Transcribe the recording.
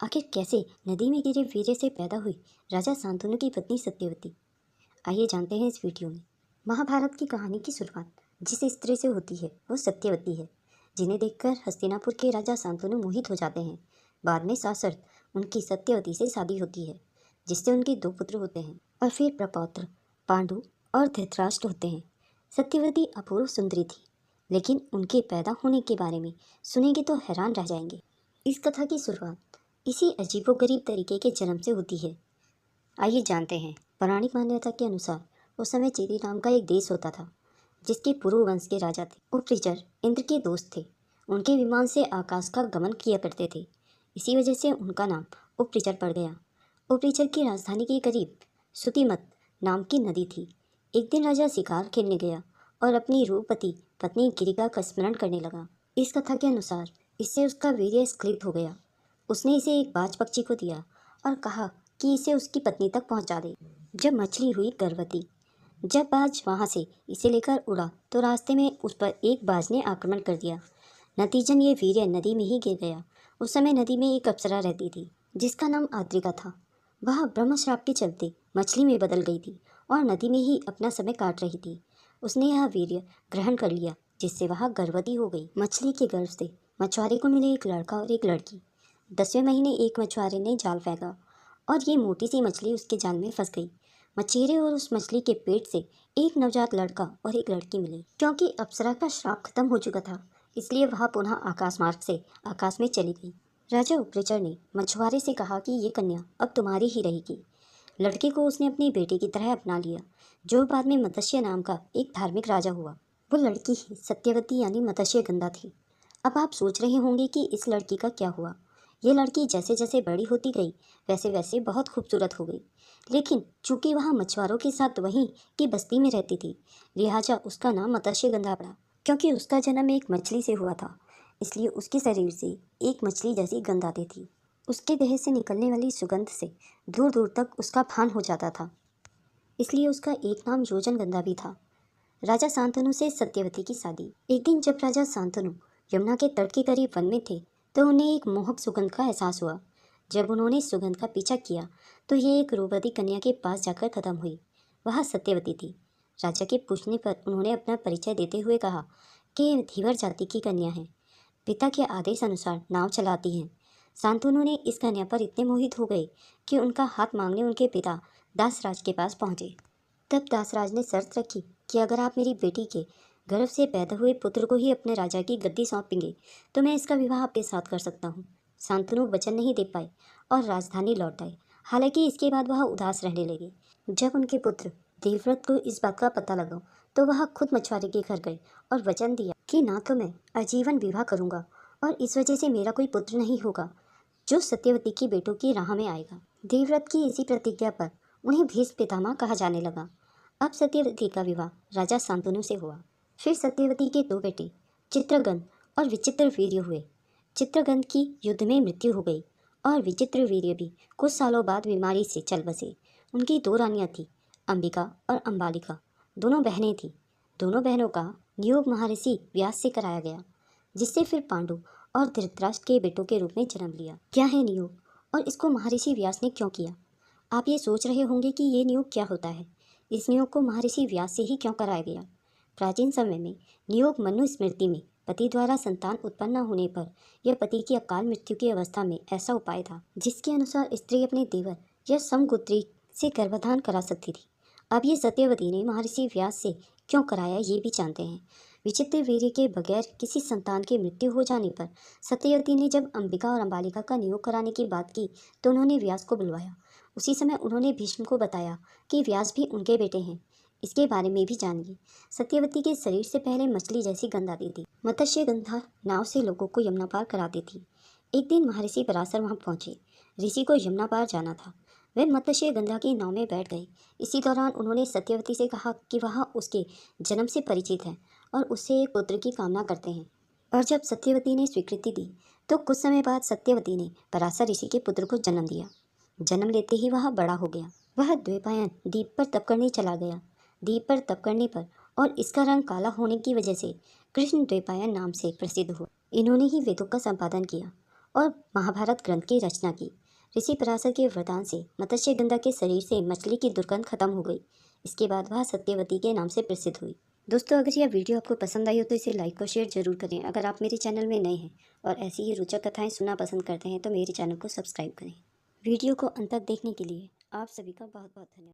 आखिर कैसे नदी में गिरे वीर्य से पैदा हुई राजा शांतनु की पत्नी सत्यवती। आइए जानते हैं इस वीडियो में। महाभारत की कहानी की शुरुआत जिस स्त्री से होती है वो सत्यवती है, जिन्हें देखकर हस्तिनापुर के राजा शांतनु मोहित हो जाते हैं। बाद में सासर्थ उनकी सत्यवती से शादी होती है, जिससे उनके 2 पुत्र होते हैं और फिर प्रपौत्र पांडु और धृतराष्ट्र होते हैं। सत्यवती अपूर्व सुंदरी थी, लेकिन उनके पैदा होने के बारे में सुनेंगे तो हैरान रह जाएंगे। इस कथा की शुरुआत इसी अजीबोगरीब तरीके के जन्म से होती है। आइए जानते हैं। पौराणिक मान्यता के अनुसार उस समय चेदी नाम का एक देश होता था, जिसके पुरु वंश के राजा थे। उपरिचर इंद्र के दोस्त थे। उनके विमान से आकाश का गमन किया करते थे। इसी वजह से उनका नाम उपरिचर पड़ गया। उपरिचर की राजधानी के करीब सुतिमत नाम की नदी थी। एक दिन राजा शिकार खेलने गया और अपनी रूपवती पत्नी गिरिका का स्मरण करने लगा। इस कथा के अनुसार इससे उसका वीर्य स्खलित हो गया। उसने इसे एक बाज पक्षी को दिया और कहा कि इसे उसकी पत्नी तक पहुंचा दे। जब मछली हुई गर्भवती, जब बाज वहां से इसे लेकर उड़ा तो रास्ते में उस पर एक बाज ने आक्रमण कर दिया। नतीजन ये वीर्य नदी में ही गिर गया। उस समय नदी में एक अप्सरा रहती थी, जिसका नाम आद्रिका था। वह ब्रह्मश्राप के चलते मछली में बदल गई थी और नदी में ही अपना समय काट रही थी। उसने यह वीर्य ग्रहण कर लिया, जिससे वह गर्भवती हो गई। मछली के गर्भ से मछुआरे को मिले एक लड़का और एक लड़की। 10वें महीने एक मछुआरे ने जाल फेंका और ये मोटी सी मछली उसके जाल में फंस गई। मछेरे और उस मछली के पेट से एक नवजात लड़का और एक लड़की मिली। क्योंकि अप्सरा का श्राप खत्म हो चुका था, इसलिए वह पुनः आकाश मार्ग से आकाश में चली गई। राजा उपरिचर ने मछुआरे से कहा कि ये कन्या अब तुम्हारी ही रहेगी। लड़के को उसने अपनी बेटी की तरह अपना लिया, जो बाद में मत्स्य नाम का एक धार्मिक राजा हुआ। वो लड़की ही सत्यवती यानी मत्स्य गंधा थी। अब आप सोच रहे होंगे कि इस लड़की का क्या हुआ। ये लड़की जैसे जैसे बड़ी होती गई वैसे वैसे बहुत खूबसूरत हो गई, लेकिन चूंकि वह मछुआरों के साथ वहीं की बस्ती में रहती थी, लिहाजा उसका नाम मत्स्य गंधा पड़ा। क्योंकि उसका जन्म एक मछली से हुआ था, इसलिए उसके शरीर से एक मछली जैसी गंध आती थी। उसके देह से निकलने वाली सुगंध से दूर दूर तक उसका भान हो जाता था, इसलिए उसका एक नाम योजन गंधा भी था। राजा शांतनु से सत्यवती की शादी। एक दिन जब राजा शांतनु यमुना के तट के करीब वन में थे, तो उन्हें एक मोहक सुगंध का एहसास हुआ। जब उन्होंने सुगंध का पीछा किया तो ये एक रूपवती कन्या के पास जाकर खत्म हुई। वह सत्यवती थी। राजा के पूछने पर उन्होंने अपना परिचय देते हुए कहा कि ये धीवर जाति की कन्या है, पिता के आदेश अनुसार नाव चलाती हैं। शांतनु ने इस कन्या पर इतने मोहित हो गए कि उनका हाथ मांगने उनके पिता दासराज के पास पहुंचे। तब दासराज ने शर्त रखी कि अगर आप मेरी बेटी के गर्भ से पैदा हुए पुत्र को ही अपने राजा की गद्दी सौंपेंगे तो मैं इसका विवाह आपके साथ कर सकता हूँ। शांतनु वचन नहीं दे पाए और राजधानी लौट आए। हालांकि इसके बाद वह उदास रहने लगे। जब उनके पुत्र देवव्रत को इस बात का पता लगा तो वह खुद मछुआरे के घर गए और वचन दिया कि ना तो मैं आजीवन विवाह करूँगा और इस वजह से मेरा कोई पुत्र नहीं होगा जो सत्यवती की बेटों की राह में आएगा। देवव्रत की इसी प्रतिज्ञा पर उन्हें भीष्म पितामह कहा जाने लगा। अब सत्यवती का विवाह राजा शांतनु से हुआ। फिर सत्यवती के 2 बेटे चित्रगंध और विचित्रवीर्य हुए। चित्रगंध की युद्ध में मृत्यु हो गई और विचित्रवीर्य भी कुछ सालों बाद बीमारी से चल बसे। उनकी 2 रानियां थीं, अंबिका और अंबालिका। दोनों बहनें थीं। दोनों बहनों का नियोग महर्षि व्यास से कराया गया, जिससे फिर पांडु और धृतराष्ट्र के बेटों के रूप में जन्म लिया। क्या है नियोग और इसको महर्षि व्यास ने क्यों किया? आप ये सोच रहे होंगे कि ये नियोग क्या होता है। इस नियोग को महर्षि व्यास से ही क्यों कराया गया? प्राचीन समय में नियोग मनुस्मृति में पति द्वारा संतान उत्पन्न न होने पर यह पति की अकाल मृत्यु की अवस्था में ऐसा उपाय था, जिसके अनुसार स्त्री अपने देवर या समगोत्री से गर्भाधान करा सकती थी। अब ये सत्यवती ने महर्षि व्यास से क्यों कराया ये भी जानते हैं। विचित्र वीर्य के बगैर किसी संतान की मृत्यु हो जाने पर सत्यवती ने जब अंबिका और अंबालिका का नियोग कराने की बात की तो उन्होंने व्यास को बुलवाया। उसी समय उन्होंने भीष्म को बताया कि व्यास भी उनके बेटे हैं। इसके बारे में भी जानिए। सत्यवती के शरीर से पहले मछली जैसी गंध आती थी। मत्स्य गंधा नाव से लोगों को यमुना पार कराती थी। एक दिन महर्षि पराशर वहां पहुंचे। ऋषि को यमुना पार जाना था। वे मत्स्य गंधा की नाव में बैठ गए। इसी दौरान उन्होंने सत्यवती से कहा कि वह उसके जन्म से परिचित है और उससे एक पुत्र की कामना करते हैं। और जब सत्यवती ने स्वीकृति दी तो कुछ समय बाद सत्यवती ने पराशर ऋषि के पुत्र को जन्म दिया। जन्म लेते ही वह बड़ा हो गया। वह द्वैपायन द्वीप पर तप करने चला गया। द्वीप पर तप करने पर और इसका रंग काला होने की वजह से कृष्ण द्वैपायन नाम से प्रसिद्ध हुआ। इन्होंने ही वेदों का संपादन किया और महाभारत ग्रंथ की रचना की। ऋषि पराशर के वरदान से मत्स्यगंधा के शरीर से मछली की दुर्गंध खत्म हो गई। इसके बाद वह सत्यवती के नाम से प्रसिद्ध हुई। दोस्तों, अगर यह वीडियो आपको पसंद आई हो तो इसे लाइक और शेयर जरूर करें। अगर आप मेरे चैनल में नए हैं और ऐसी ही रोचक कथाएं सुनना पसंद करते हैं तो मेरे चैनल को सब्सक्राइब करें। वीडियो को अंत तक देखने के लिए आप सभी का बहुत बहुत धन्यवाद।